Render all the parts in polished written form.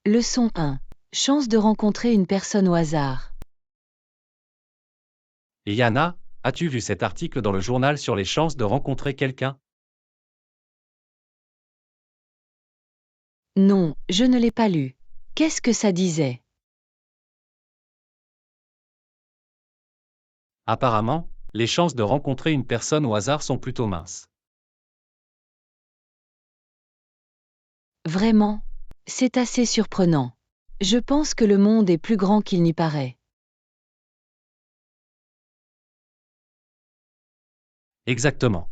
Leçon 1. Chance de rencontrer une personne au hasard. Et Yana, as-tu vu cet article dans le journal sur les chances de rencontrer quelqu'un? Non, je ne l'ai pas lu. Qu'est-ce que ça disait? Apparemment, les chances de rencontrer une personne au hasard sont plutôt minces. Vraiment? C'est assez surprenant. Je pense que le monde est plus grand qu'il n'y paraît. Exactement.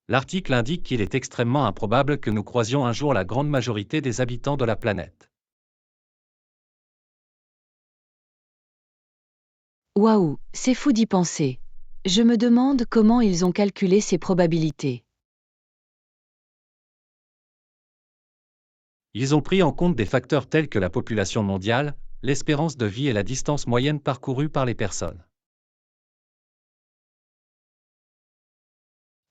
L'article indique qu'il est extrêmement improbable que nous croisions un jour la grande majorité des habitants de la planète. Waouh, c'est fou d'y penser. Je me demande comment ils ont calculé ces probabilités. Ils ont pris en compte des facteurs tels que la population mondiale, l'espérance de vie et la distance moyenne parcourue par les personnes.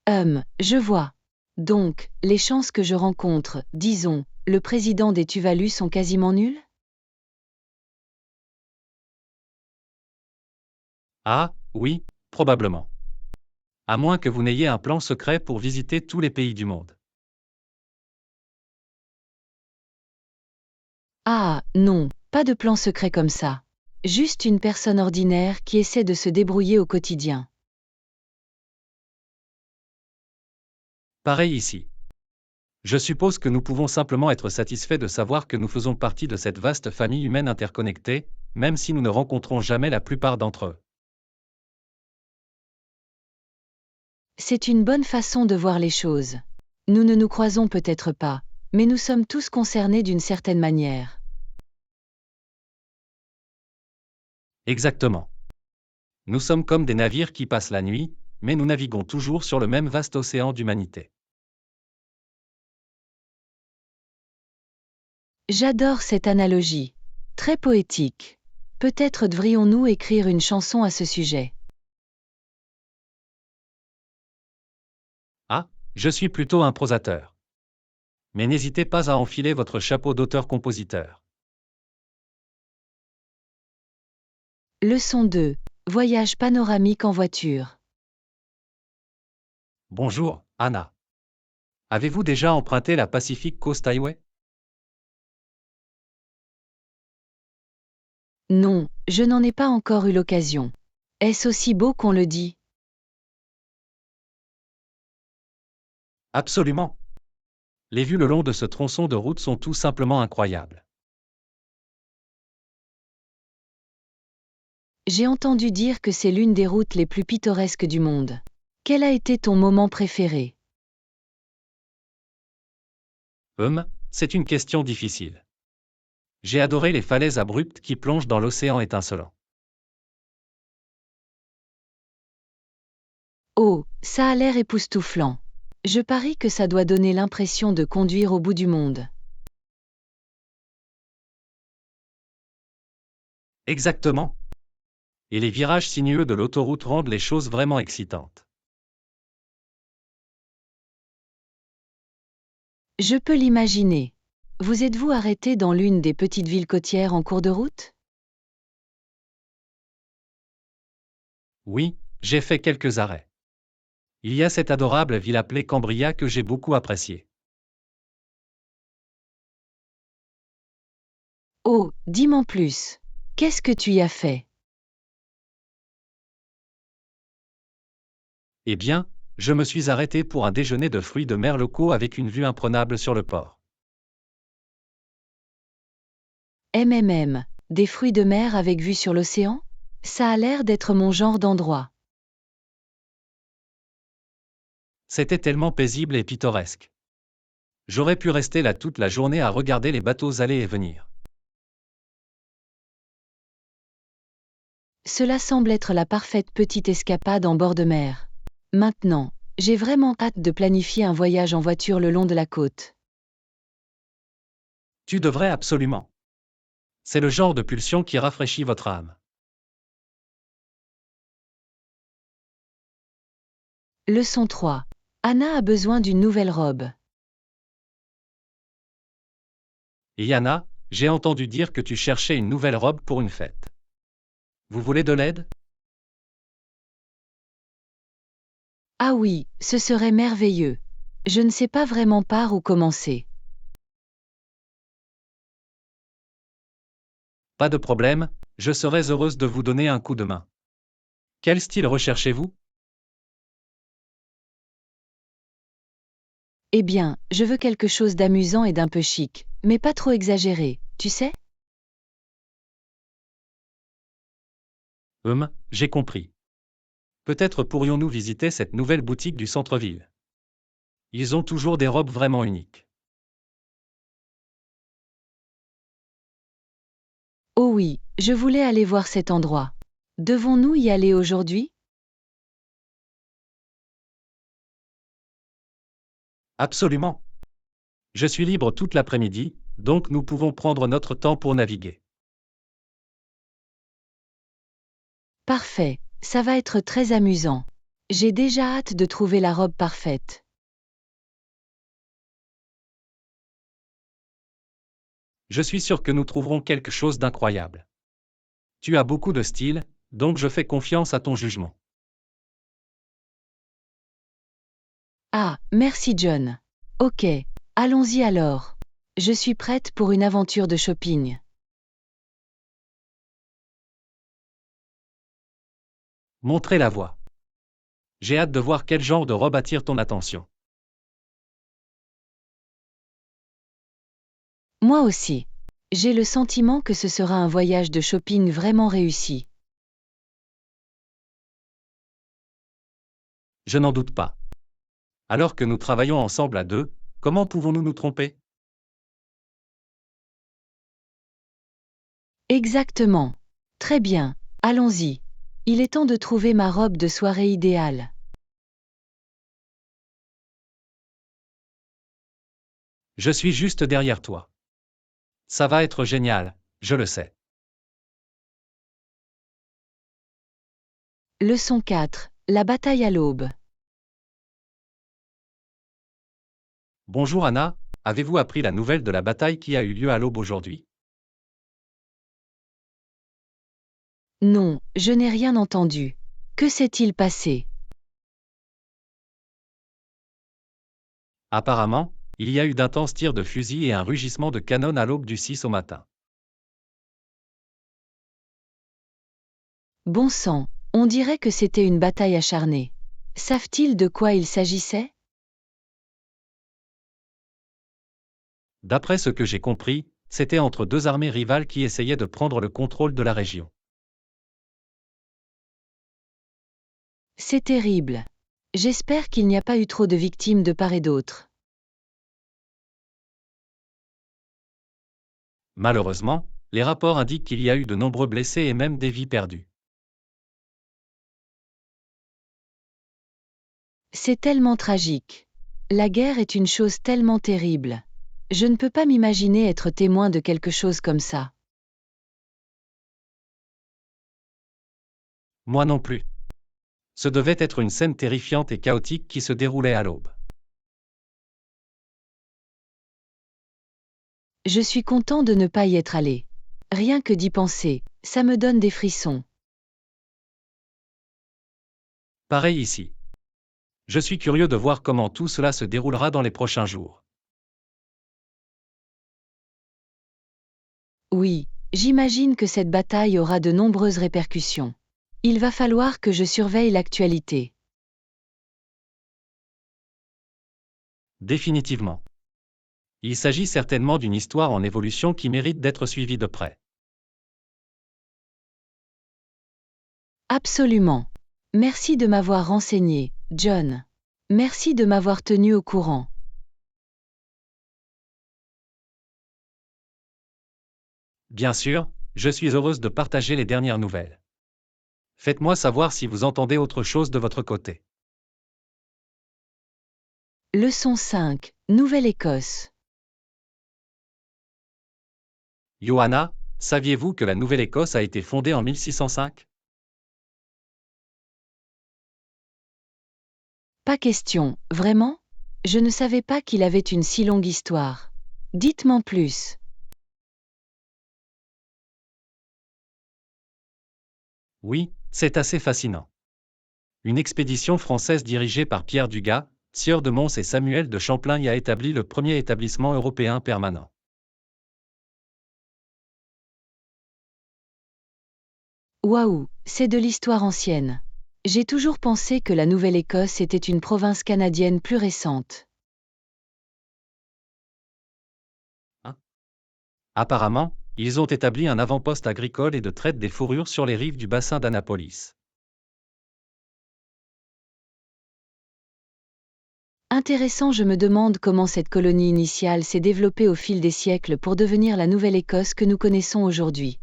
Je vois. Donc, les chances que je rencontre, disons, le président des Tuvalu sont quasiment nulles? Ah, oui, probablement. À moins que vous n'ayez un plan secret pour visiter tous les pays du monde. Ah, non, pas de plan secret comme ça. Juste une personne ordinaire qui essaie de se débrouiller au quotidien. Pareil ici. Je suppose que nous pouvons simplement être satisfaits de savoir que nous faisons partie de cette vaste famille humaine interconnectée, même si nous ne rencontrons jamais la plupart d'entre eux. C'est une bonne façon de voir les choses. Nous ne nous croisons peut-être pas, mais nous sommes tous concernés d'une certaine manière. Exactement. Nous sommes comme des navires qui passent la nuit, mais nous naviguons toujours sur le même vaste océan d'humanité. J'adore cette analogie. Très poétique. Peut-être devrions-nous écrire une chanson à ce sujet. Ah, je suis plutôt un prosateur. Mais n'hésitez pas à enfiler votre chapeau d'auteur-compositeur. Leçon 2. Voyage panoramique en voiture. Bonjour, Anna. Avez-vous déjà emprunté la Pacific Coast Highway? Non, je n'en ai pas encore eu l'occasion. Est-ce aussi beau qu'on le dit? Absolument. Les vues le long de ce tronçon de route sont tout simplement incroyables. J'ai entendu dire que c'est l'une des routes les plus pittoresques du monde. Quel a été ton moment préféré? C'est une question difficile. J'ai adoré les falaises abruptes qui plongent dans l'océan étincelant. Oh, ça a l'air époustouflant. Je parie que ça doit donner l'impression de conduire au bout du monde. Exactement. Et les virages sinueux de l'autoroute rendent les choses vraiment excitantes. Je peux l'imaginer. Vous êtes-vous arrêté dans l'une des petites villes côtières en cours de route? Oui, j'ai fait quelques arrêts. Il y a cette adorable ville appelée Cambria que j'ai beaucoup appréciée. Oh, dis-m'en plus. Qu'est-ce que tu y as fait? Eh bien, je me suis arrêté pour un déjeuner de fruits de mer locaux avec une vue imprenable sur le port. Des fruits de mer avec vue sur l'océan? Ça a l'air d'être mon genre d'endroit. C'était tellement paisible et pittoresque. J'aurais pu rester là toute la journée à regarder les bateaux aller et venir. Cela semble être la parfaite petite escapade en bord de mer. Maintenant, j'ai vraiment hâte de planifier un voyage en voiture le long de la côte. Tu devrais absolument. C'est le genre de pulsion qui rafraîchit votre âme. Leçon 3. Anna a besoin d'une nouvelle robe. Et Yana, J'ai entendu dire que tu cherchais une nouvelle robe pour une fête. Vous voulez de l'aide? Ah oui, ce serait merveilleux. Je ne sais pas vraiment par où commencer. Pas de problème, je serais heureuse de vous donner un coup de main. Quel style recherchez-vous? Eh bien, je veux quelque chose d'amusant et d'un peu chic, mais pas trop exagéré, tu sais? J'ai compris. Peut-être pourrions-nous visiter cette nouvelle boutique du centre-ville. Ils ont toujours des robes vraiment uniques. Oh oui, je voulais aller voir cet endroit. Devons-nous y aller aujourd'hui? Absolument. Je suis libre toute l'après-midi, donc nous pouvons prendre notre temps pour naviguer. Parfait, ça va être très amusant. J'ai déjà hâte de trouver la robe parfaite. Je suis sûr que nous trouverons quelque chose d'incroyable. Tu as beaucoup de style, donc je fais confiance à ton jugement. Ah, merci John. Ok, allons-y alors. Je suis prête pour une aventure de shopping. Montrez la voie. J'ai hâte de voir quel genre de robe attire ton attention. Moi aussi. J'ai le sentiment que ce sera un voyage de shopping vraiment réussi. Je n'en doute pas. Alors que nous travaillons ensemble à deux, comment pouvons-nous nous tromper? Exactement. Très bien, allons-y. Il est temps de trouver ma robe de soirée idéale. Je suis juste derrière toi. Ça va être génial, je le sais. Leçon 4. La bataille à l'aube. Bonjour Anna, avez-vous appris la nouvelle de la bataille qui a eu lieu à l'aube aujourd'hui? Non, je n'ai rien entendu. Que s'est-il passé? Apparemment, il y a eu d'intenses tirs de fusil et un rugissement de canon à l'aube du 6 au matin. Bon sang, on dirait que c'était une bataille acharnée. Savent-ils de quoi il s'agissait? D'après ce que j'ai compris, c'était entre deux armées rivales qui essayaient de prendre le contrôle de la région. C'est terrible. J'espère qu'il n'y a pas eu trop de victimes de part et d'autre. Malheureusement, les rapports indiquent qu'il y a eu de nombreux blessés et même des vies perdues. C'est tellement tragique. La guerre est une chose tellement terrible. Je ne peux pas m'imaginer être témoin de quelque chose comme ça. Moi non plus. Ce devait être une scène terrifiante et chaotique qui se déroulait à l'aube. Je suis content de ne pas y être allé. Rien que d'y penser, ça me donne des frissons. Pareil ici. Je suis curieux de voir comment tout cela se déroulera dans les prochains jours. Oui, j'imagine que cette bataille aura de nombreuses répercussions. Il va falloir que je surveille l'actualité. Définitivement. Il s'agit certainement d'une histoire en évolution qui mérite d'être suivie de près. Absolument. Merci de m'avoir renseigné, John. Merci de m'avoir tenu au courant. Bien sûr, je suis heureuse de partager les dernières nouvelles. Faites-moi savoir si vous entendez autre chose de votre côté. Leçon 5. Nouvelle-Écosse. Johanna, saviez-vous que la Nouvelle-Écosse a été fondée en 1605? Pas question, vraiment? Je ne savais pas qu'il avait une si longue histoire. Dites-moi plus. Oui, c'est assez fascinant. Une expédition française dirigée par Pierre Dugas, sieur de Mons et Samuel de Champlain y a établi le premier établissement européen permanent. Waouh, c'est de l'histoire ancienne. J'ai toujours pensé que la Nouvelle-Écosse était une province canadienne plus récente. Hein? Apparemment, ils ont établi un avant-poste agricole et de traite des fourrures sur les rives du bassin d'Annapolis. Intéressant, je me demande comment cette colonie initiale s'est développée au fil des siècles pour devenir la Nouvelle-Écosse que nous connaissons aujourd'hui.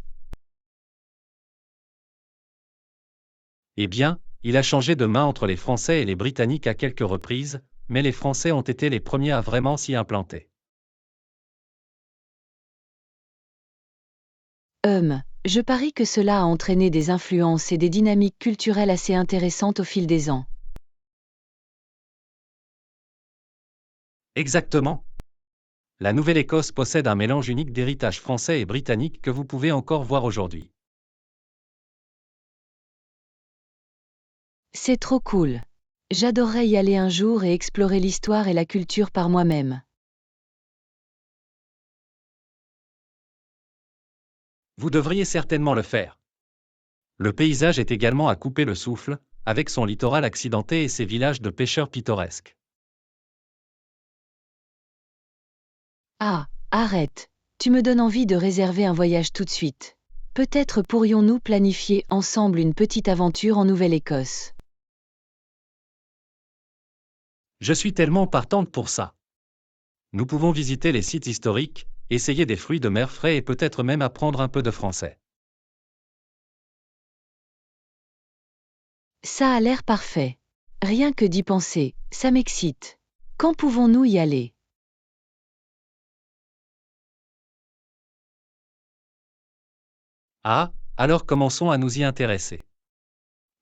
Eh bien, il a changé de main entre les Français et les Britanniques à quelques reprises, mais les Français ont été les premiers à vraiment s'y implanter. Je parie que cela a entraîné des influences et des dynamiques culturelles assez intéressantes au fil des ans. Exactement. La Nouvelle-Écosse possède un mélange unique d'héritage français et britannique que vous pouvez encore voir aujourd'hui. C'est trop cool. J'adorerais y aller un jour et explorer l'histoire et la culture par moi-même. Vous devriez certainement le faire. Le paysage est également à couper le souffle, avec son littoral accidenté et ses villages de pêcheurs pittoresques. Ah, arrête. Tu me donnes envie de réserver un voyage tout de suite. Peut-être pourrions-nous planifier ensemble une petite aventure en Nouvelle-Écosse. Je suis tellement partante pour ça. Nous pouvons visiter les sites historiques, essayer des fruits de mer frais et peut-être même apprendre un peu de français. Ça a l'air parfait. Rien que d'y penser, ça m'excite. Quand pouvons-nous y aller? Ah, alors commençons à nous y intéresser.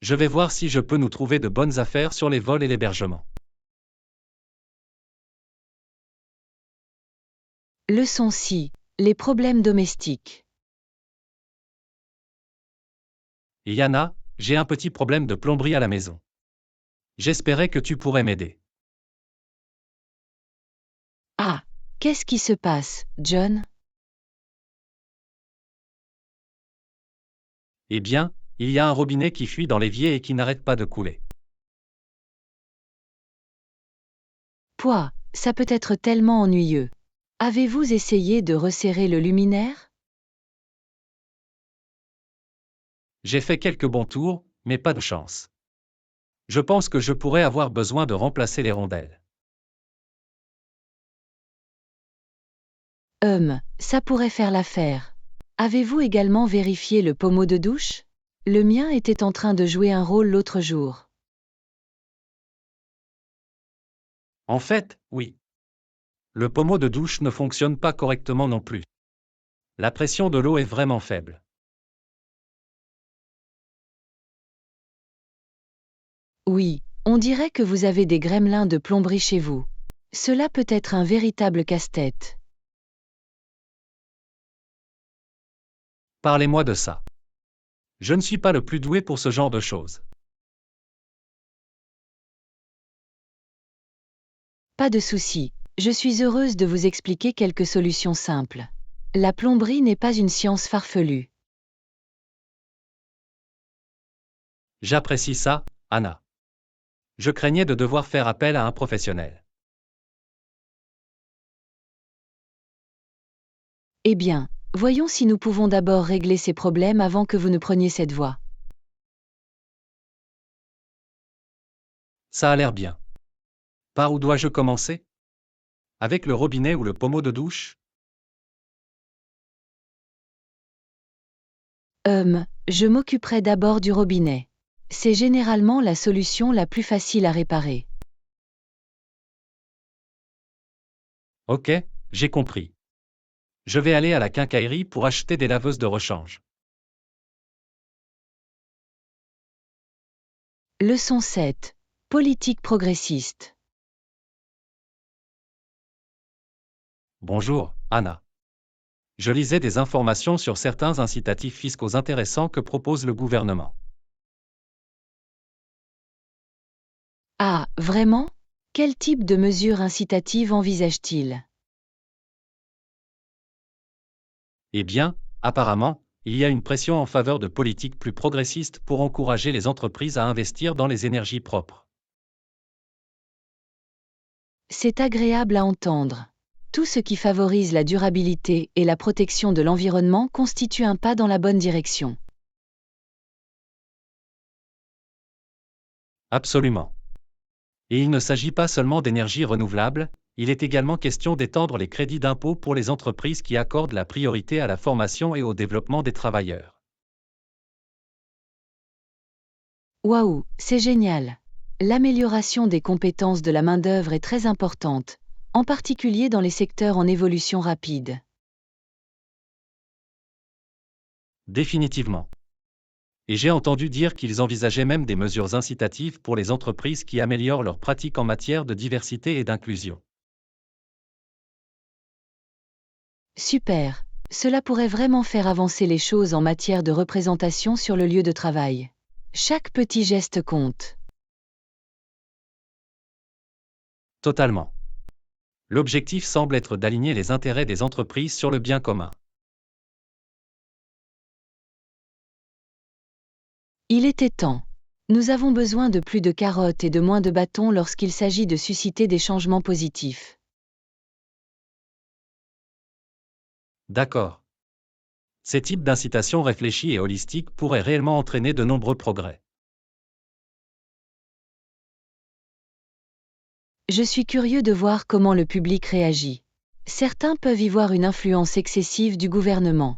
Je vais voir si je peux nous trouver de bonnes affaires sur les vols et l'hébergement. Leçon 6. Les problèmes domestiques. Yana, j'ai un petit problème de plomberie à la maison. J'espérais que tu pourrais m'aider. Ah, qu'est-ce qui se passe, John? Eh bien, il y a un robinet qui fuit dans l'évier et qui n'arrête pas de couler. Pouah, ça peut être tellement ennuyeux. Avez-vous essayé de resserrer le luminaire? J'ai fait quelques bons tours, mais pas de chance. Je pense que je pourrais avoir besoin de remplacer les rondelles. Ça pourrait faire l'affaire. Avez-vous également vérifié le pommeau de douche? Le mien était en train de jouer un rôle l'autre jour. En fait, oui. Le pommeau de douche ne fonctionne pas correctement non plus. La pression de l'eau est vraiment faible. Oui, on dirait que vous avez des gremlins de plomberie chez vous. Cela peut être un véritable casse-tête. Parlez-moi de ça. Je ne suis pas le plus doué pour ce genre de choses. Pas de souci, je suis heureuse de vous expliquer quelques solutions simples. La plomberie n'est pas une science farfelue. J'apprécie ça, Anna. Je craignais de devoir faire appel à un professionnel. Eh bien, voyons si nous pouvons d'abord régler ces problèmes avant que vous ne preniez cette voie. Ça a l'air bien. Par où dois-je commencer? Avec le robinet ou le pommeau de douche? Je m'occuperai d'abord du robinet. C'est généralement la solution la plus facile à réparer. Ok, j'ai compris. Je vais aller à la quincaillerie pour acheter des laveuses de rechange. Leçon 7. Politique progressiste. Bonjour, Anna. Je lisais des informations sur certains incitatifs fiscaux intéressants que propose le gouvernement. Ah, vraiment? Quel type de mesures incitatives envisage-t-il? Eh bien, apparemment, il y a une pression en faveur de politiques plus progressistes pour encourager les entreprises à investir dans les énergies propres. C'est agréable à entendre. Tout ce qui favorise la durabilité et la protection de l'environnement constitue un pas dans la bonne direction. Absolument. Et il ne s'agit pas seulement d'énergie renouvelable, il est également question d'étendre les crédits d'impôt pour les entreprises qui accordent la priorité à la formation et au développement des travailleurs. Waouh, c'est génial! L'amélioration des compétences de la main-d'œuvre est très importante, en particulier dans les secteurs en évolution rapide. Définitivement. Et j'ai entendu dire qu'ils envisageaient même des mesures incitatives pour les entreprises qui améliorent leurs pratiques en matière de diversité et d'inclusion. Super! Cela pourrait vraiment faire avancer les choses en matière de représentation sur le lieu de travail. Chaque petit geste compte. Totalement. L'objectif semble être d'aligner les intérêts des entreprises sur le bien commun. Il était temps. Nous avons besoin de plus de carottes et de moins de bâtons lorsqu'il s'agit de susciter des changements positifs. D'accord. Ces types d'incitations réfléchies et holistiques pourraient réellement entraîner de nombreux progrès. Je suis curieux de voir comment le public réagit. Certains peuvent y voir une influence excessive du gouvernement.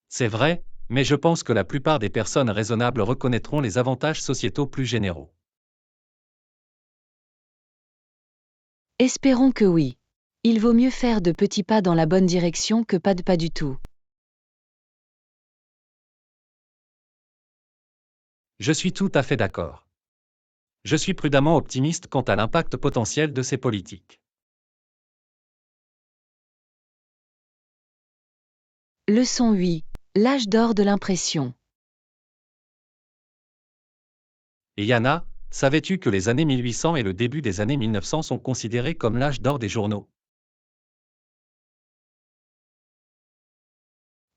C'est vrai, mais je pense que la plupart des personnes raisonnables reconnaîtront les avantages sociétaux plus généraux. Espérons que oui. Il vaut mieux faire de petits pas dans la bonne direction que pas de pas du tout. Je suis tout à fait d'accord. Je suis prudemment optimiste quant à l'impact potentiel de ces politiques. Leçon 8. L'âge d'or de l'impression. Et Yana, savais-tu que les années 1800 et le début des années 1900 sont considérés comme l'âge d'or des journaux?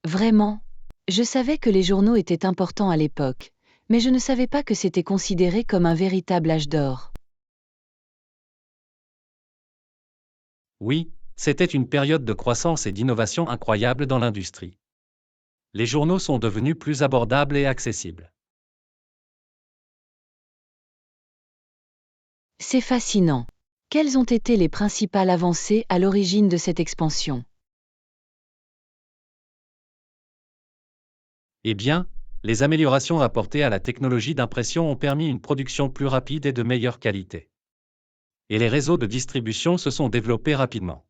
Vraiment? Je savais que les journaux étaient importants à l'époque, mais je ne savais pas que c'était considéré comme un véritable âge d'or. Oui, c'était une période de croissance et d'innovation incroyable dans l'industrie. Les journaux sont devenus plus abordables et accessibles. C'est fascinant. Quelles ont été les principales avancées à l'origine de cette expansion? Eh bien, les améliorations apportées à la technologie d'impression ont permis une production plus rapide et de meilleure qualité. Et les réseaux de distribution se sont développés rapidement.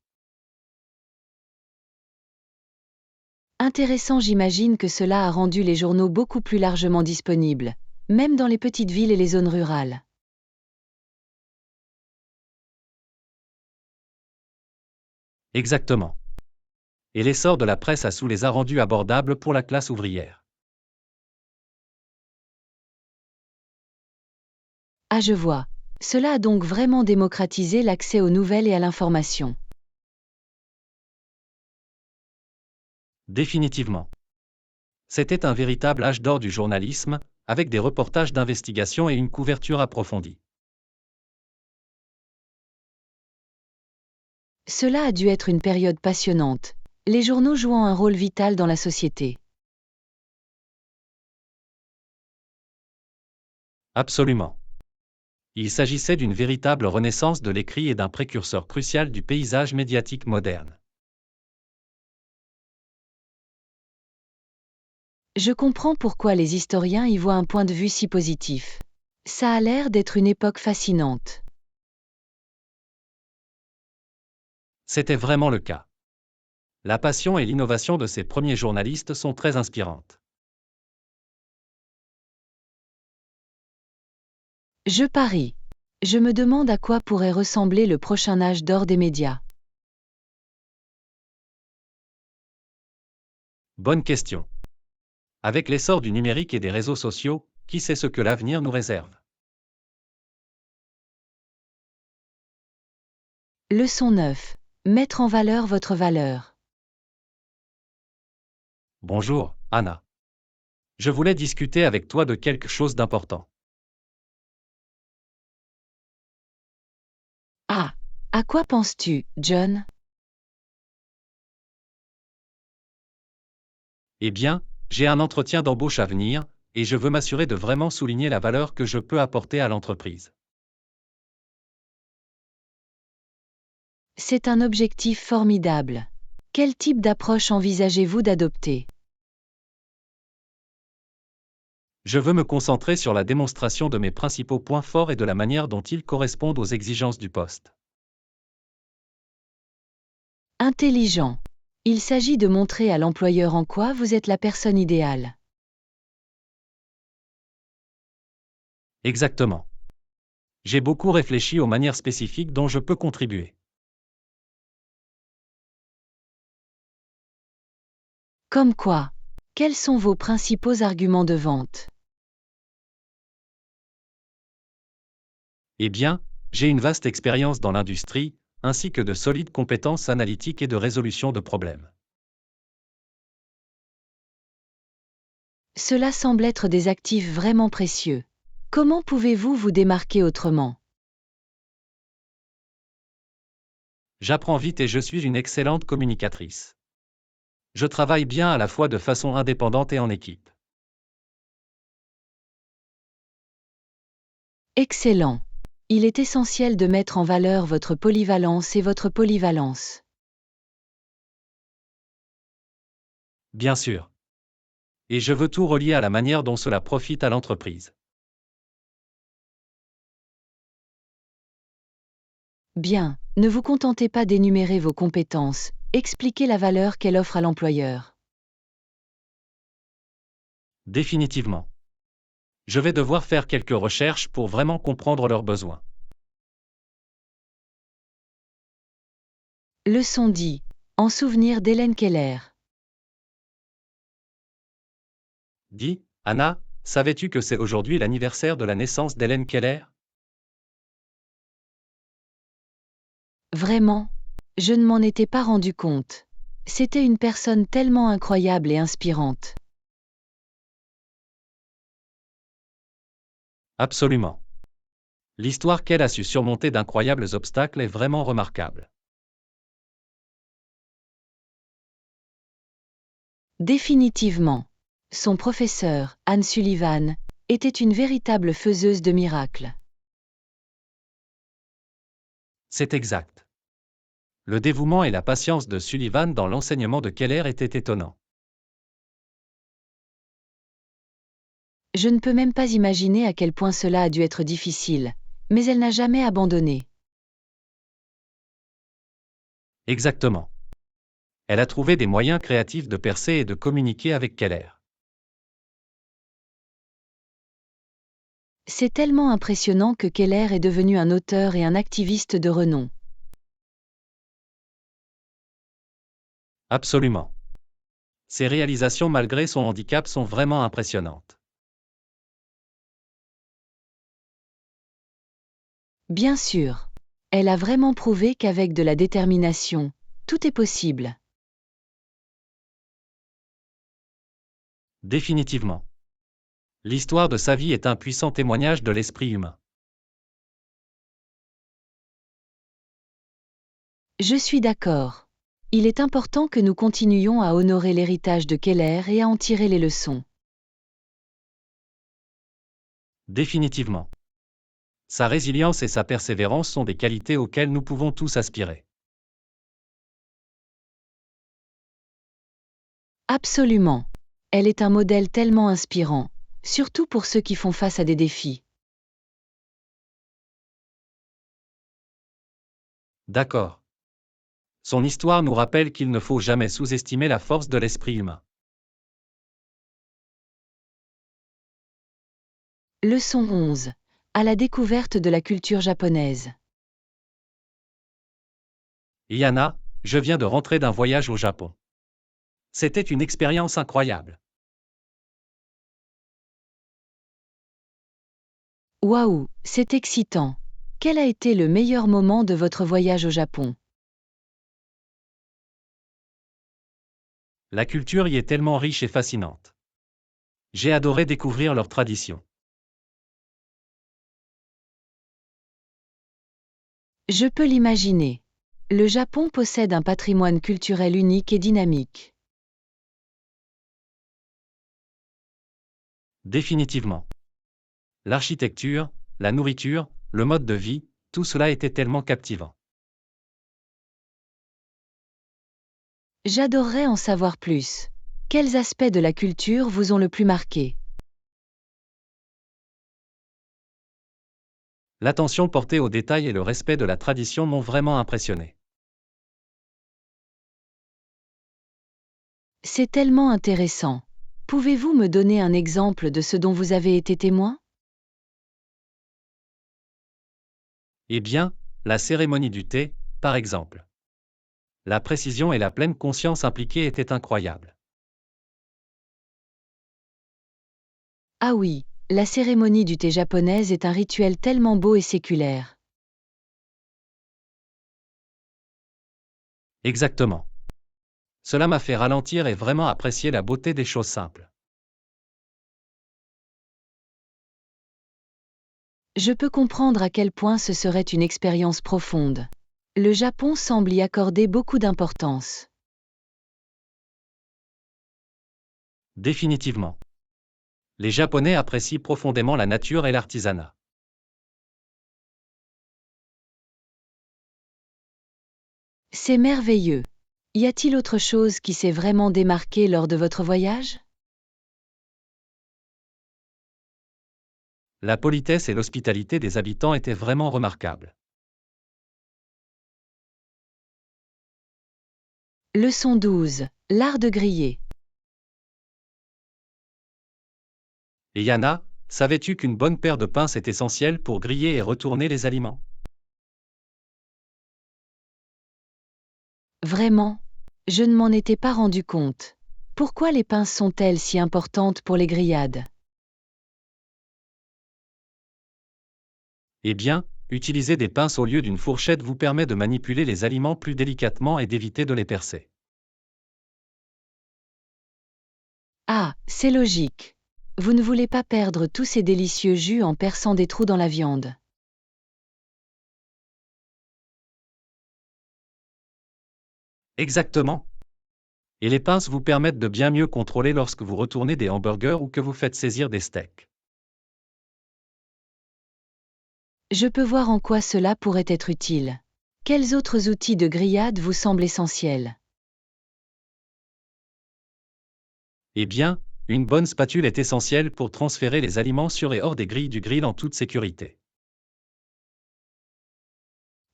Intéressant, j'imagine que cela a rendu les journaux beaucoup plus largement disponibles, même dans les petites villes et les zones rurales. Exactement. Et l'essor de la presse à sous les a rendus abordables pour la classe ouvrière. Ah, je vois. Cela a donc vraiment démocratisé l'accès aux nouvelles et à l'information. Définitivement. C'était un véritable âge d'or du journalisme, avec des reportages d'investigation et une couverture approfondie. Cela a dû être une période passionnante, les journaux jouant un rôle vital dans la société. Absolument. Il s'agissait d'une véritable renaissance de l'écrit et d'un précurseur crucial du paysage médiatique moderne. Je comprends pourquoi les historiens y voient un point de vue si positif. Ça a l'air d'être une époque fascinante. C'était vraiment le cas. La passion et l'innovation de ces premiers journalistes sont très inspirantes. Je parie. Je me demande à quoi pourrait ressembler le prochain âge d'or des médias. Bonne question. Avec l'essor du numérique et des réseaux sociaux, qui sait ce que l'avenir nous réserve. Leçon 9. Mettre en valeur votre valeur. Bonjour, Anna. Je voulais discuter avec toi de quelque chose d'important. Ah, à quoi penses-tu, John? Eh bien, j'ai un entretien d'embauche à venir, et je veux m'assurer de vraiment souligner la valeur que je peux apporter à l'entreprise. C'est un objectif formidable. Quel type d'approche envisagez-vous d'adopter? Je veux me concentrer sur la démonstration de mes principaux points forts et de la manière dont ils correspondent aux exigences du poste. Intelligent. Il s'agit de montrer à l'employeur en quoi vous êtes la personne idéale. Exactement. J'ai beaucoup réfléchi aux manières spécifiques dont je peux contribuer. Comme quoi? Quels sont vos principaux arguments de vente? Eh bien, j'ai une vaste expérience dans l'industrie, ainsi que de solides compétences analytiques et de résolution de problèmes. Cela semble être des actifs vraiment précieux. Comment pouvez-vous vous démarquer autrement? J'apprends vite et je suis une excellente communicatrice. Je travaille bien à la fois de façon indépendante et en équipe. Excellent. Il est essentiel de mettre en valeur votre polyvalence et votre polyvalence. Bien sûr. Et je veux tout relier à la manière dont cela profite à l'entreprise. Bien, ne vous contentez pas d'énumérer vos compétences, expliquez la valeur qu'elle offre à l'employeur. Définitivement. Je vais devoir faire quelques recherches pour vraiment comprendre leurs besoins. Leçon 10. En souvenir d'Hélène Keller. Dis, Anna, savais-tu que c'est aujourd'hui l'anniversaire de la naissance d'Hélène Keller? Vraiment? Je ne m'en étais pas rendu compte. C'était une personne tellement incroyable et inspirante. Absolument. L'histoire qu'elle a su surmonter d'incroyables obstacles est vraiment remarquable. Définitivement. Son professeur, Anne Sullivan, était une véritable faiseuse de miracles. C'est exact. Le dévouement et la patience de Sullivan dans l'enseignement de Keller étaient étonnants. Je ne peux même pas imaginer à quel point cela a dû être difficile, mais elle n'a jamais abandonné. Exactement. Elle a trouvé des moyens créatifs de percer et de communiquer avec Keller. C'est tellement impressionnant que Keller est devenu un auteur et un activiste de renom. Absolument. Ses réalisations malgré son handicap sont vraiment impressionnantes. Bien sûr. Elle a vraiment prouvé qu'avec de la détermination, tout est possible. Définitivement. L'histoire de sa vie est un puissant témoignage de l'esprit humain. Je suis d'accord. Il est important que nous continuions à honorer l'héritage de Keller et à en tirer les leçons. Définitivement. Sa résilience et sa persévérance sont des qualités auxquelles nous pouvons tous aspirer. Absolument. Elle est un modèle tellement inspirant, surtout pour ceux qui font face à des défis. D'accord. Son histoire nous rappelle qu'il ne faut jamais sous-estimer la force de l'esprit humain. Leçon 11. À la découverte de la culture japonaise. Yana, je viens de rentrer d'un voyage au Japon. C'était une expérience incroyable. Waouh, c'est excitant. Quel a été le meilleur moment de votre voyage au Japon? La culture y est tellement riche et fascinante. J'ai adoré découvrir leurs traditions. Je peux l'imaginer. Le Japon possède un patrimoine culturel unique et dynamique. Définitivement. L'architecture, la nourriture, le mode de vie, tout cela était tellement captivant. J'adorerais en savoir plus. Quels aspects de la culture vous ont le plus marqué? L'attention portée aux détails et le respect de la tradition m'ont vraiment impressionné. C'est tellement intéressant. Pouvez-vous me donner un exemple de ce dont vous avez été témoin? Eh bien, la cérémonie du thé, par exemple. La précision et la pleine conscience impliquée étaient incroyables. Ah oui, la cérémonie du thé japonaise est un rituel tellement beau et séculaire. Exactement. Cela m'a fait ralentir et vraiment apprécier la beauté des choses simples. Je peux comprendre à quel point ce serait une expérience profonde. Le Japon semble y accorder beaucoup d'importance. Définitivement. Les Japonais apprécient profondément la nature et l'artisanat. C'est merveilleux. Y a-t-il autre chose qui s'est vraiment démarqué lors de votre voyage? La politesse et l'hospitalité des habitants étaient vraiment remarquables. Leçon 12. L'art de griller. Et Yana, savais-tu qu'une bonne paire de pinces est essentielle pour griller et retourner les aliments? Vraiment? Je ne m'en étais pas rendu compte. Pourquoi les pinces sont-elles si importantes pour les grillades? Eh bien, utiliser des pinces au lieu d'une fourchette vous permet de manipuler les aliments plus délicatement et d'éviter de les percer. Ah, c'est logique. Vous ne voulez pas perdre tous ces délicieux jus en perçant des trous dans la viande. Exactement. Et les pinces vous permettent de bien mieux contrôler lorsque vous retournez des hamburgers ou que vous faites saisir des steaks. Je peux voir en quoi cela pourrait être utile. Quels autres outils de grillade vous semblent essentiels? Eh bien, une bonne spatule est essentielle pour transférer les aliments sur et hors des grilles du grill en toute sécurité.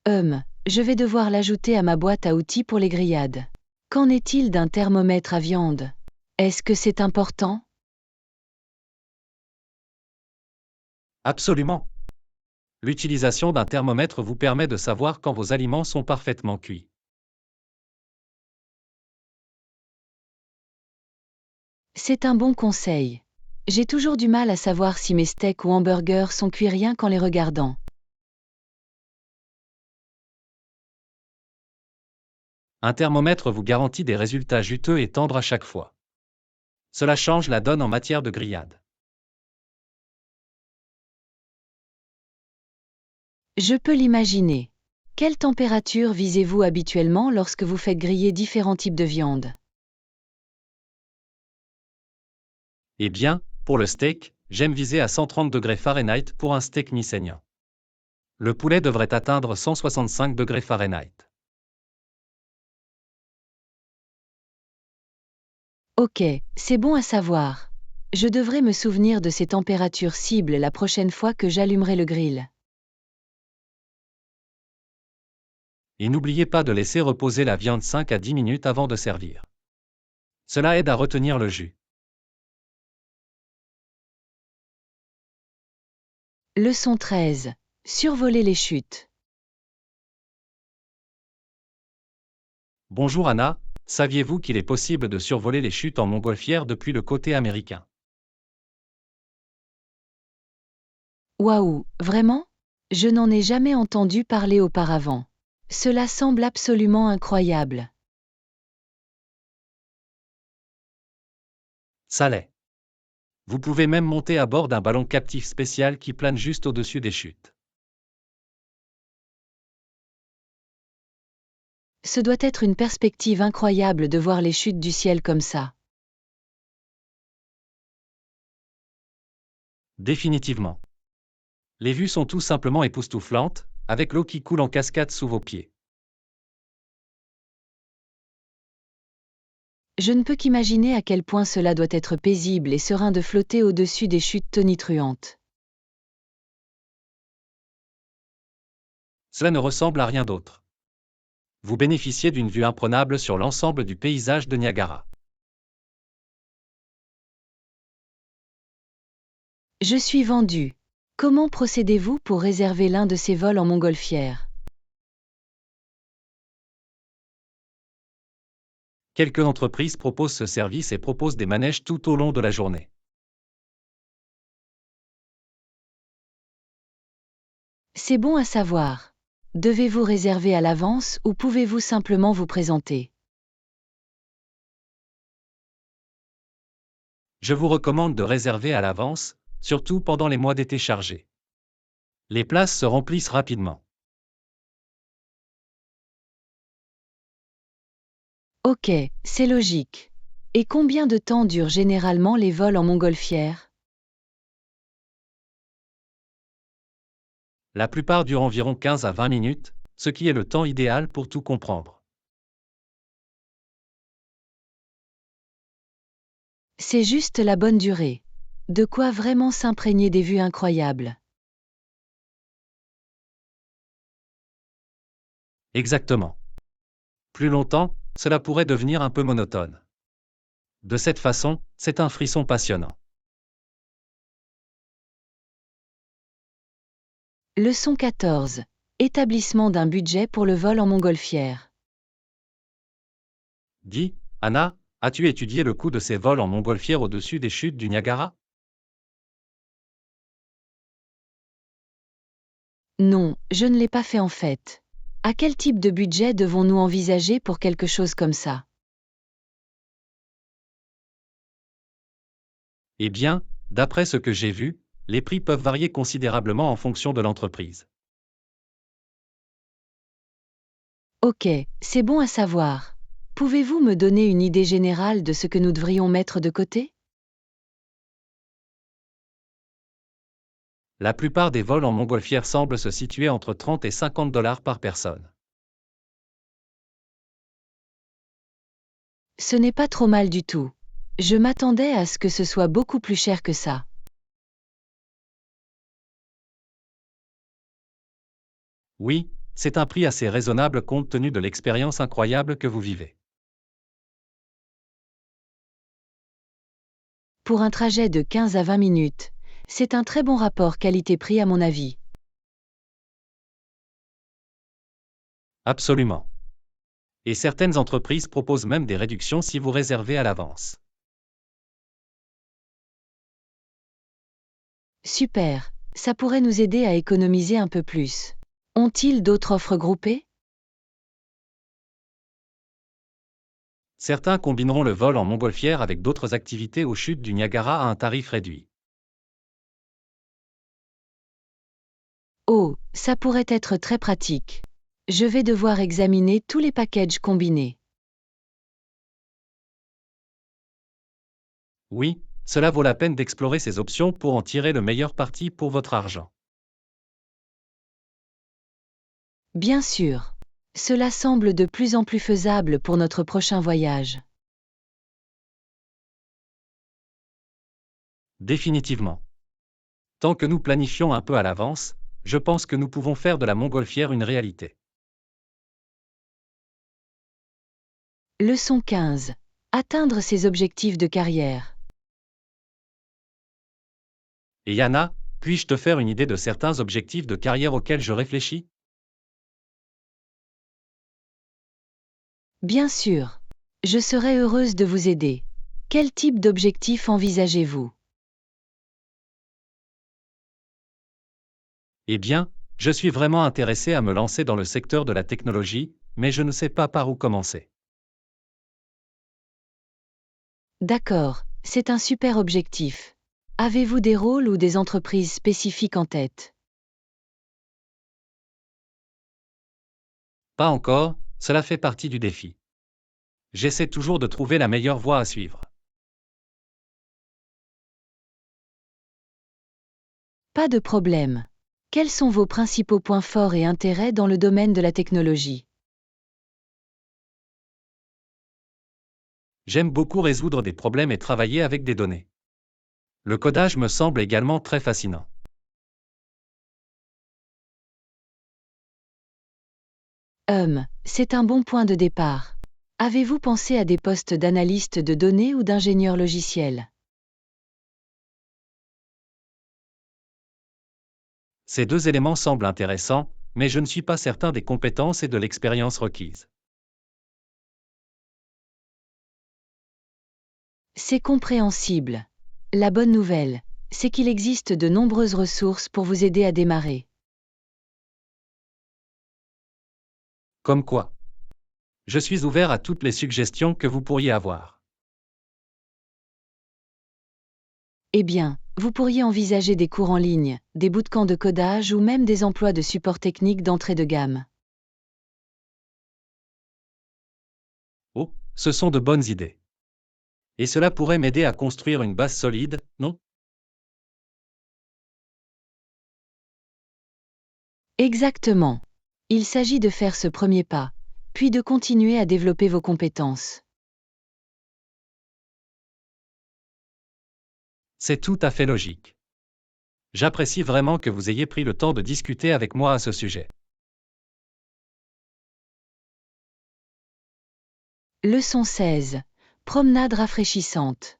Je vais devoir l'ajouter à ma boîte à outils pour les grillades. Qu'en est-il d'un thermomètre à viande? Est-ce que c'est important? Absolument. L'utilisation d'un thermomètre vous permet de savoir quand vos aliments sont parfaitement cuits. C'est un bon conseil. J'ai toujours du mal à savoir si mes steaks ou hamburgers sont cuits rien qu'en les regardant. Un thermomètre vous garantit des résultats juteux et tendres à chaque fois. Cela change la donne en matière de grillade. Je peux l'imaginer. Quelle température visez-vous habituellement lorsque vous faites griller différents types de viande? Eh bien, pour le steak, j'aime viser à 130 degrés Fahrenheit pour un steak mi-saignant. Le poulet devrait atteindre 165 degrés Fahrenheit. Ok, c'est bon à savoir. Je devrais me souvenir de ces températures cibles la prochaine fois que j'allumerai le grill. Et n'oubliez pas de laisser reposer la viande 5 à 10 minutes avant de servir. Cela aide à retenir le jus. Leçon 13. Survoler les chutes. Bonjour Anna, saviez-vous qu'il est possible de survoler les chutes en montgolfière depuis le côté américain? Waouh, vraiment? Je n'en ai jamais entendu parler auparavant. Cela semble absolument incroyable. Ça l'est. Vous pouvez même monter à bord d'un ballon captif spécial qui plane juste au-dessus des chutes. Ce doit être une perspective incroyable de voir les chutes du ciel comme ça. Définitivement. Les vues sont tout simplement époustouflantes, avec l'eau qui coule en cascade sous vos pieds. Je ne peux qu'imaginer à quel point cela doit être paisible et serein de flotter au-dessus des chutes tonitruantes. Cela ne ressemble à rien d'autre. Vous bénéficiez d'une vue imprenable sur l'ensemble du paysage de Niagara. Je suis vendu. Comment procédez-vous pour réserver l'un de ces vols en montgolfière? Quelques entreprises proposent ce service et proposent des manèges tout au long de la journée. C'est bon à savoir. Devez-vous réserver à l'avance ou pouvez-vous simplement vous présenter? Je vous recommande de réserver à l'avance, surtout pendant les mois d'été chargés. Les places se remplissent rapidement. Ok, c'est logique. Et combien de temps durent généralement les vols en montgolfière? La plupart durent environ 15 à 20 minutes, ce qui est le temps idéal pour tout comprendre. C'est juste la bonne durée. De quoi vraiment s'imprégner des vues incroyables. Exactement. Plus longtemps, cela pourrait devenir un peu monotone. De cette façon, c'est un frisson passionnant. Leçon 14. Établissement d'un budget pour le vol en montgolfière. Dis, Anna, as-tu étudié le coût de ces vols en montgolfière au-dessus des chutes du Niagara? Non, je ne l'ai pas fait en fait. À quel type de budget devons-nous envisager pour quelque chose comme ça? Eh bien, d'après ce que j'ai vu, les prix peuvent varier considérablement en fonction de l'entreprise. Ok, c'est bon à savoir. Pouvez-vous me donner une idée générale de ce que nous devrions mettre de côté? La plupart des vols en montgolfière semblent se situer entre 30 et 50 dollars par personne. Ce n'est pas trop mal du tout. Je m'attendais à ce que ce soit beaucoup plus cher que ça. Oui, c'est un prix assez raisonnable compte tenu de l'expérience incroyable que vous vivez. Pour un trajet de 15 à 20 minutes, c'est un très bon rapport qualité-prix à mon avis. Absolument. Et certaines entreprises proposent même des réductions si vous réservez à l'avance. Super, ça pourrait nous aider à économiser un peu plus. Ont-ils d'autres offres groupées? Certains combineront le vol en montgolfière avec d'autres activités aux chutes du Niagara à un tarif réduit. Oh, ça pourrait être très pratique. Je vais devoir examiner tous les packages combinés. Oui, cela vaut la peine d'explorer ces options pour en tirer le meilleur parti pour votre argent. Bien sûr. Cela semble de plus en plus faisable pour notre prochain voyage. Définitivement. Tant que nous planifions un peu à l'avance, je pense que nous pouvons faire de la montgolfière une réalité. Leçon 15. Atteindre ses objectifs de carrière. Et Yana, puis-je te faire une idée de certains objectifs de carrière auxquels je réfléchis? Bien sûr. Je serai heureuse de vous aider. Quel type d'objectif envisagez-vous? Eh bien, je suis vraiment intéressé à me lancer dans le secteur de la technologie, mais je ne sais pas par où commencer. D'accord, c'est un super objectif. Avez-vous des rôles ou des entreprises spécifiques en tête? Pas encore, cela fait partie du défi. J'essaie toujours de trouver la meilleure voie à suivre. Pas de problème. Quels sont vos principaux points forts et intérêts dans le domaine de la technologie? J'aime beaucoup résoudre des problèmes et travailler avec des données. Le codage me semble également très fascinant. C'est un bon point de départ. Avez-vous pensé à des postes d'analyste de données ou d'ingénieur logiciel? Ces deux éléments semblent intéressants, mais je ne suis pas certain des compétences et de l'expérience requises. C'est compréhensible. La bonne nouvelle, c'est qu'il existe de nombreuses ressources pour vous aider à démarrer. Comme quoi? Je suis ouvert à toutes les suggestions que vous pourriez avoir. Eh bien, vous pourriez envisager des cours en ligne, des bootcamps de codage ou même des emplois de support technique d'entrée de gamme. Oh, ce sont de bonnes idées. Et cela pourrait m'aider à construire une base solide, non? Exactement. Il s'agit de faire ce premier pas, puis de continuer à développer vos compétences. C'est tout à fait logique. J'apprécie vraiment que vous ayez pris le temps de discuter avec moi à ce sujet. Leçon 16. Promenade rafraîchissante.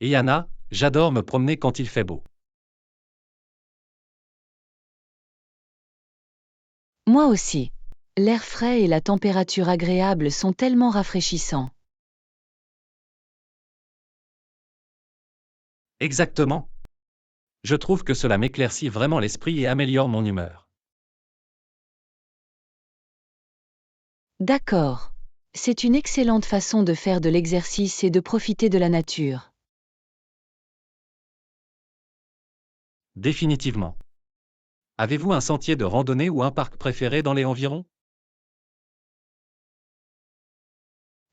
Et Yana, j'adore me promener quand il fait beau. Moi aussi. L'air frais et la température agréable sont tellement rafraîchissants. Exactement. Je trouve que cela m'éclaircit vraiment l'esprit et améliore mon humeur. D'accord. C'est une excellente façon de faire de l'exercice et de profiter de la nature. Définitivement. Avez-vous un sentier de randonnée ou un parc préféré dans les environs?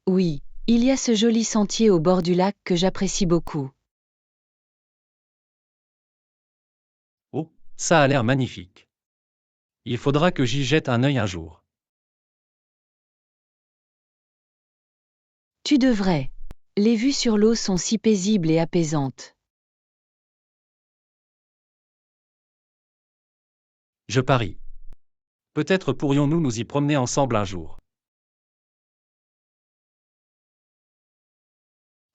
Oui, il y a ce joli sentier au bord du lac que j'apprécie beaucoup. Oh, ça a l'air magnifique. Il faudra que j'y jette un œil un jour. Tu devrais. Les vues sur l'eau sont si paisibles et apaisantes. Je parie. Peut-être pourrions-nous nous y promener ensemble un jour.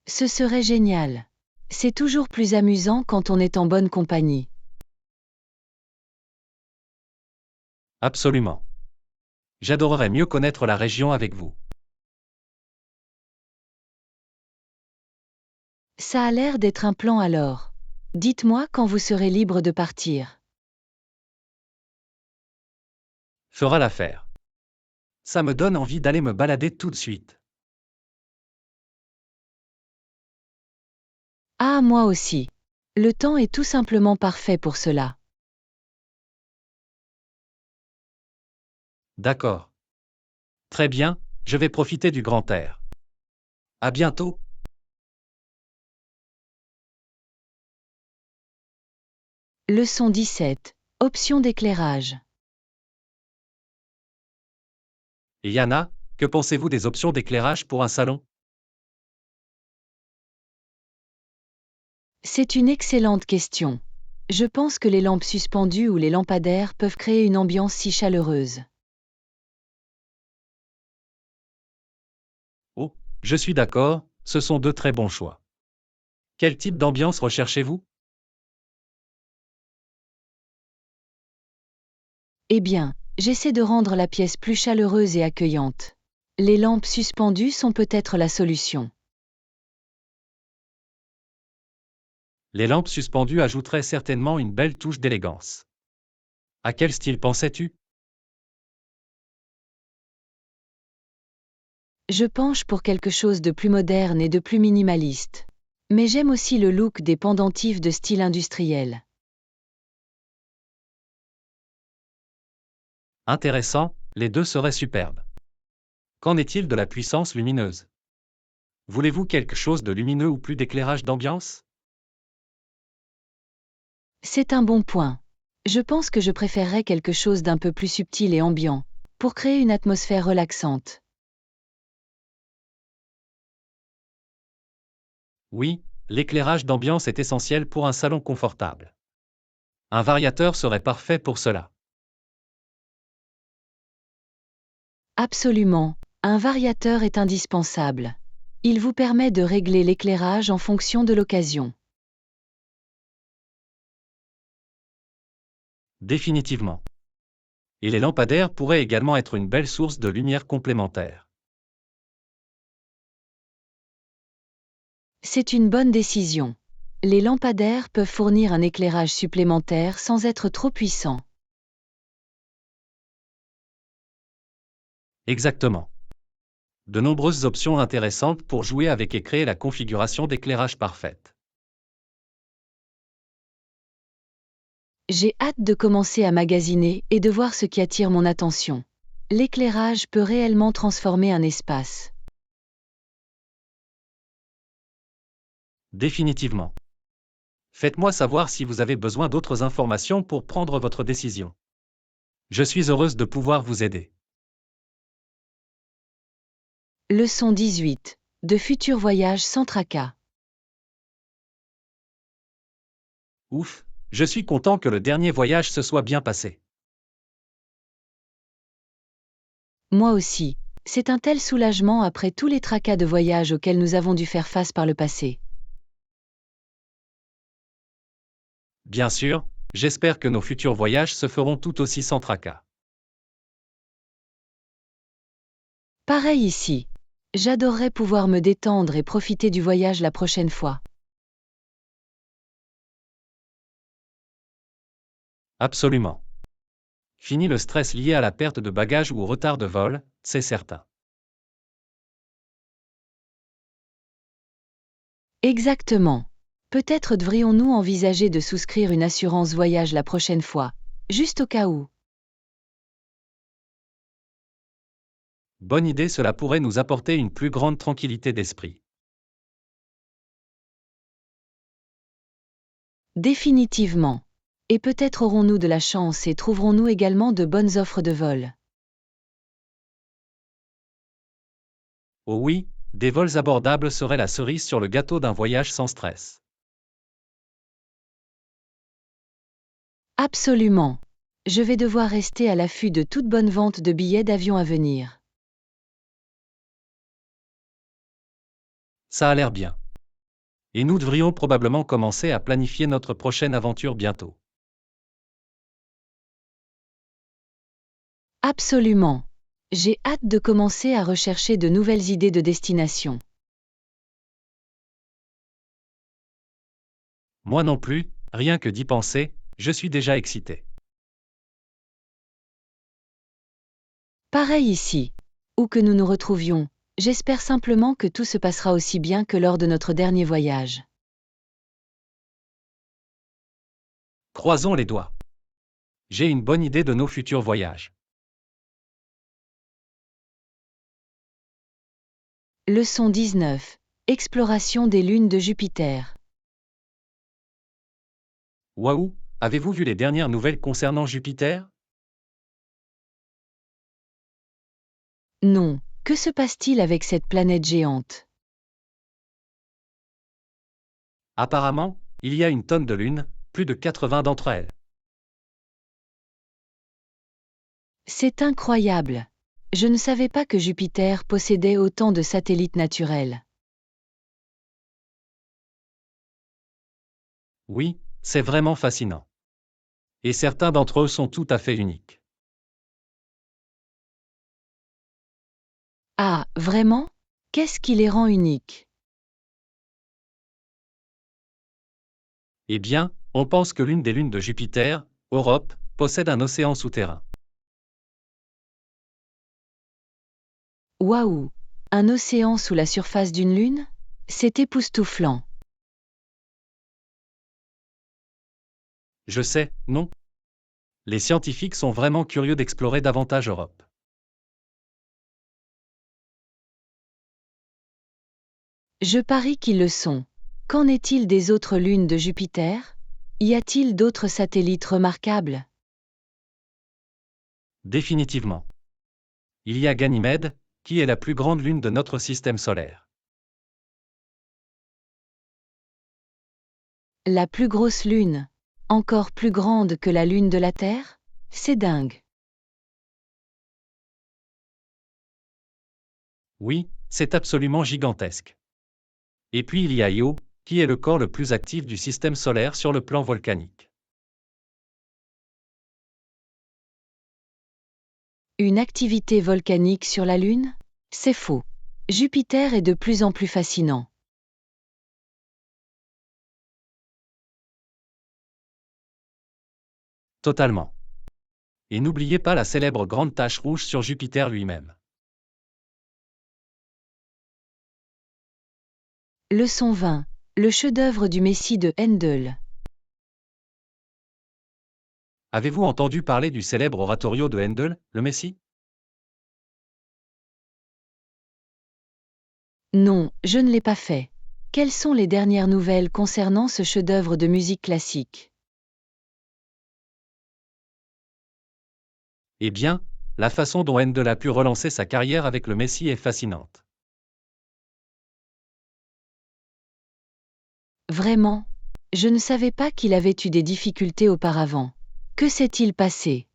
Ce serait génial. C'est toujours plus amusant quand on est en bonne compagnie. Absolument. J'adorerais mieux connaître la région avec vous. Ça a l'air d'être un plan alors. Dites-moi quand vous serez libre de partir. Fera l'affaire. Ça me donne envie d'aller me balader tout de suite. Ah, moi aussi. Le temps est tout simplement parfait pour cela. D'accord. Très bien, je vais profiter du grand air. À bientôt. Leçon 17. Options d'éclairage. Et Yana, que pensez-vous des options d'éclairage pour un salon? C'est une excellente question. Je pense que les lampes suspendues ou les lampadaires peuvent créer une ambiance si chaleureuse. Oh, je suis d'accord, ce sont deux très bons choix. Quel type d'ambiance recherchez-vous? Eh bien, j'essaie de rendre la pièce plus chaleureuse et accueillante. Les lampes suspendues sont peut-être la solution. Les lampes suspendues ajouteraient certainement une belle touche d'élégance. À quel style pensais-tu? Je penche pour quelque chose de plus moderne et de plus minimaliste. Mais j'aime aussi le look des pendentifs de style industriel. Intéressant, les deux seraient superbes. Qu'en est-il de la puissance lumineuse? Voulez-vous quelque chose de lumineux ou plus d'éclairage d'ambiance? C'est un bon point. Je pense que je préférerais quelque chose d'un peu plus subtil et ambiant, pour créer une atmosphère relaxante. Oui, l'éclairage d'ambiance est essentiel pour un salon confortable. Un variateur serait parfait pour cela. Absolument, un variateur est indispensable. Il vous permet de régler l'éclairage en fonction de l'occasion. Définitivement. Et les lampadaires pourraient également être une belle source de lumière complémentaire. C'est une bonne décision. Les lampadaires peuvent fournir un éclairage supplémentaire sans être trop puissant. Exactement. De nombreuses options intéressantes pour jouer avec et créer la configuration d'éclairage parfaite. J'ai hâte de commencer à magasiner et de voir ce qui attire mon attention. L'éclairage peut réellement transformer un espace. Définitivement. Faites-moi savoir si vous avez besoin d'autres informations pour prendre votre décision. Je suis heureuse de pouvoir vous aider. Leçon 18. De futurs voyages sans tracas. Ouf, je suis content que le dernier voyage se soit bien passé. Moi aussi. C'est un tel soulagement après tous les tracas de voyage auxquels nous avons dû faire face par le passé. Bien sûr, j'espère que nos futurs voyages se feront tout aussi sans tracas. Pareil ici. J'adorerais pouvoir me détendre et profiter du voyage la prochaine fois. Absolument. Fini le stress lié à la perte de bagages ou au retard de vol, c'est certain. Exactement. Peut-être devrions-nous envisager de souscrire une assurance voyage la prochaine fois, juste au cas où. Bonne idée, cela pourrait nous apporter une plus grande tranquillité d'esprit. Définitivement. Et peut-être aurons-nous de la chance et trouverons-nous également de bonnes offres de vol. Oh oui, des vols abordables seraient la cerise sur le gâteau d'un voyage sans stress. Absolument. Je vais devoir rester à l'affût de toute bonne vente de billets d'avion à venir. Ça a l'air bien. Et nous devrions probablement commencer à planifier notre prochaine aventure bientôt. Absolument. J'ai hâte de commencer à rechercher de nouvelles idées de destination. Moi non plus, rien que d'y penser, je suis déjà excité. Pareil ici. Où que nous nous retrouvions, j'espère simplement que tout se passera aussi bien que lors de notre dernier voyage. Croisons les doigts. J'ai une bonne idée de nos futurs voyages. Leçon 19. Exploration des lunes de Jupiter. Waouh, avez-vous vu les dernières nouvelles concernant Jupiter? Non, que se passe-t-il avec cette planète géante? Apparemment, il y a une tonne de lunes, plus de 80 d'entre elles. C'est incroyable. Je ne savais pas que Jupiter possédait autant de satellites naturels. Oui, c'est vraiment fascinant. Et certains d'entre eux sont tout à fait uniques. Ah, vraiment? Qu'est-ce qui les rend uniques? Eh bien, on pense que l'une des lunes de Jupiter, Europe, possède un océan souterrain. Waouh! Un océan sous la surface d'une lune? C'est époustouflant. Je sais, non? Les scientifiques sont vraiment curieux d'explorer davantage Europe. Je parie qu'ils le sont. Qu'en est-il des autres lunes de Jupiter? Y a-t-il d'autres satellites remarquables? Définitivement. Il y a Ganymède, qui est la plus grande lune de notre système solaire. La plus grosse lune, encore plus grande que la lune de la Terre? C'est dingue. Oui, c'est absolument gigantesque. Et puis il y a Io, qui est le corps le plus actif du système solaire sur le plan volcanique. Une activité volcanique sur la Lune? C'est faux. Jupiter est de plus en plus fascinant. Totalement. Et n'oubliez pas la célèbre grande tache rouge sur Jupiter lui-même. Leçon 20. Le chef-d'œuvre du Messie de Handel. Avez-vous entendu parler du célèbre oratorio de Handel, le Messie? Non, je ne l'ai pas fait. Quelles sont les dernières nouvelles concernant ce chef-d'œuvre de musique classique? Eh bien, la façon dont Handel a pu relancer sa carrière avec le Messie est fascinante. Vraiment? Je ne savais pas qu'il avait eu des difficultés auparavant. Que s'est-il passé?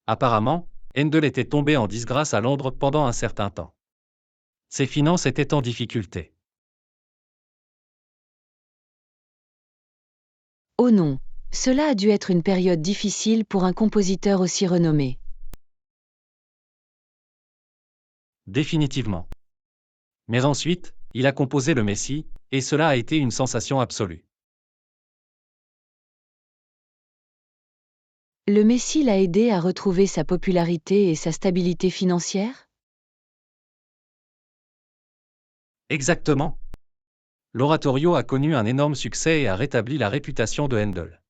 Apparemment, Handel était tombé en disgrâce à Londres pendant un certain temps. Ses finances étaient en difficulté. Oh non, cela a dû être une période difficile pour un compositeur aussi renommé. Définitivement. Mais ensuite, il a composé le Messie, et cela a été une sensation absolue. Le Messie l'a aidé à retrouver sa popularité et sa stabilité financière? Exactement. L'oratorio a connu un énorme succès et a rétabli la réputation de Handel.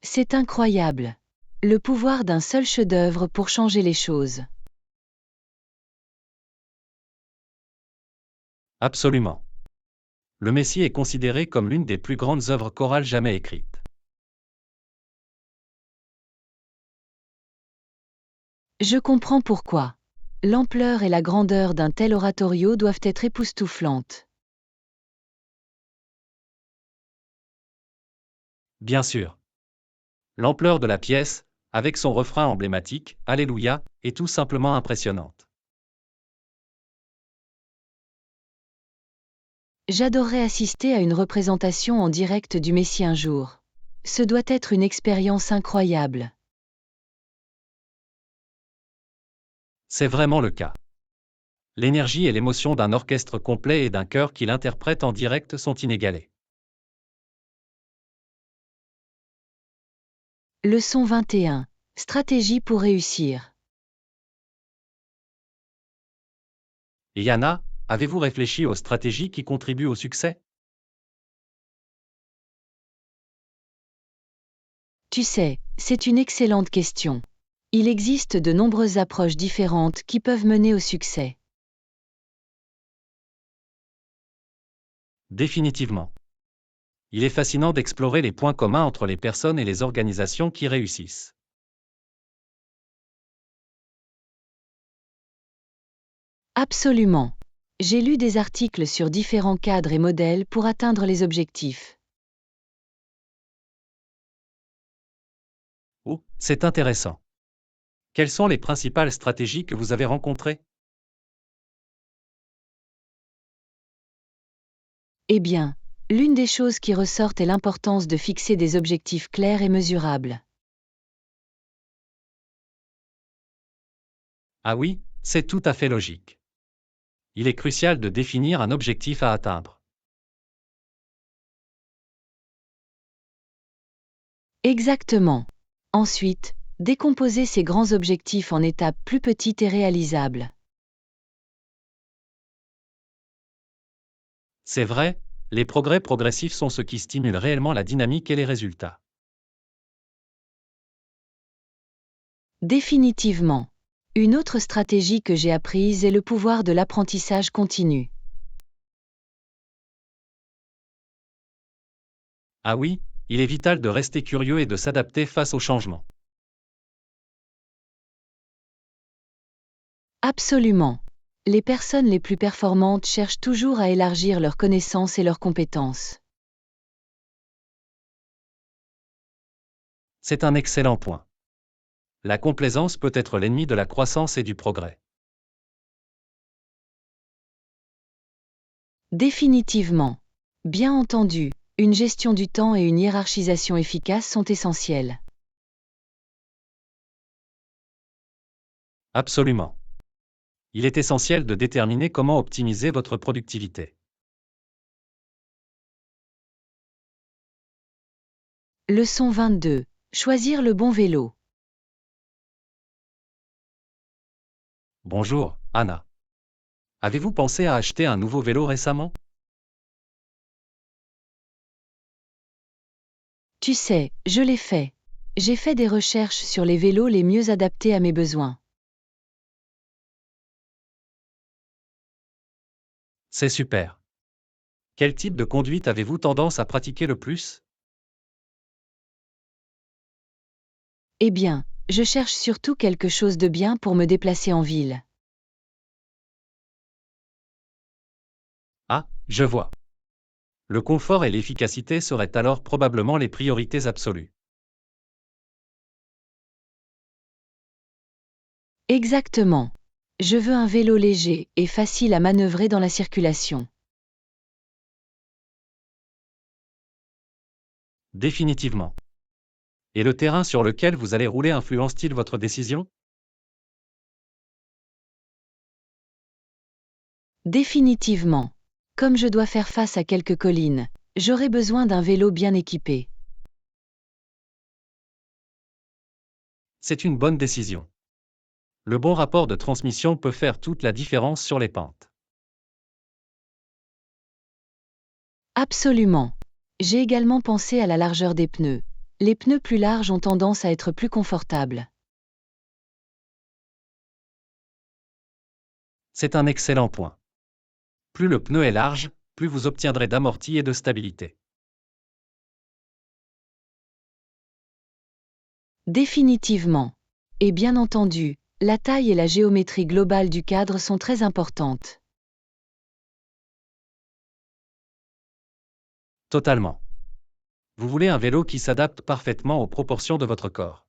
C'est incroyable. Le pouvoir d'un seul chef-d'œuvre pour changer les choses. Absolument. Le Messie est considéré comme l'une des plus grandes œuvres chorales jamais écrites. Je comprends pourquoi. L'ampleur et la grandeur d'un tel oratorio doivent être époustouflantes. Bien sûr. L'ampleur de la pièce, avec son refrain emblématique, Alléluia, est tout simplement impressionnante. J'adorerais assister à une représentation en direct du Messie un jour. Ce doit être une expérience incroyable. C'est vraiment le cas. L'énergie et l'émotion d'un orchestre complet et d'un chœur qui l'interprète en direct sont inégalées. Leçon 21. Stratégie pour réussir. Et Yana, avez-vous réfléchi aux stratégies qui contribuent au succès? Tu sais, c'est une excellente question. Il existe de nombreuses approches différentes qui peuvent mener au succès. Définitivement. Il est fascinant d'explorer les points communs entre les personnes et les organisations qui réussissent. Absolument. J'ai lu des articles sur différents cadres et modèles pour atteindre les objectifs. Oh, c'est intéressant. Quelles sont les principales stratégies que vous avez rencontrées? Eh bien, l'une des choses qui ressortent est l'importance de fixer des objectifs clairs et mesurables. Ah oui, C'est tout à fait logique. Il est crucial de définir un objectif à atteindre. Exactement. Ensuite, décomposer ces grands objectifs en étapes plus petites et réalisables. C'est vrai, les progrès progressifs sont ce qui stimule réellement la dynamique et les résultats. Définitivement. Une autre stratégie que j'ai apprise est le pouvoir de l'apprentissage continu. Ah oui, il est vital de rester curieux et de s'adapter face aux changements. Absolument. Les personnes les plus performantes cherchent toujours à élargir leurs connaissances et leurs compétences. C'est un excellent point. La complaisance peut être l'ennemi de la croissance et du progrès. Définitivement. Bien entendu, une gestion du temps et une hiérarchisation efficace sont essentielles. Absolument. Il est essentiel de déterminer comment optimiser votre productivité. Leçon 22. Choisir le bon vélo. Bonjour, Anna. Avez-vous pensé à acheter un nouveau vélo récemment? Tu sais, je l'ai fait. J'ai fait des recherches sur les vélos les mieux adaptés à mes besoins. C'est super. Quel type de conduite avez-vous tendance à pratiquer le plus? Eh bien, je cherche surtout quelque chose de bien pour me déplacer en ville. Ah, je vois. Le confort et l'efficacité seraient alors probablement les priorités absolues. Exactement. Je veux un vélo léger et facile à manœuvrer dans la circulation. Définitivement. Et le terrain sur lequel vous allez rouler influence-t-il votre décision? Définitivement. Comme je dois faire face à quelques collines, j'aurai besoin d'un vélo bien équipé. C'est une bonne décision. Le bon rapport de transmission peut faire toute la différence sur les pentes. Absolument. J'ai également pensé à la largeur des pneus. Les pneus plus larges ont tendance à être plus confortables. C'est un excellent point. Plus le pneu est large, plus vous obtiendrez d'amorti et de stabilité. Définitivement. Et bien entendu, la taille et la géométrie globale du cadre sont très importantes. Totalement. Vous voulez un vélo qui s'adapte parfaitement aux proportions de votre corps.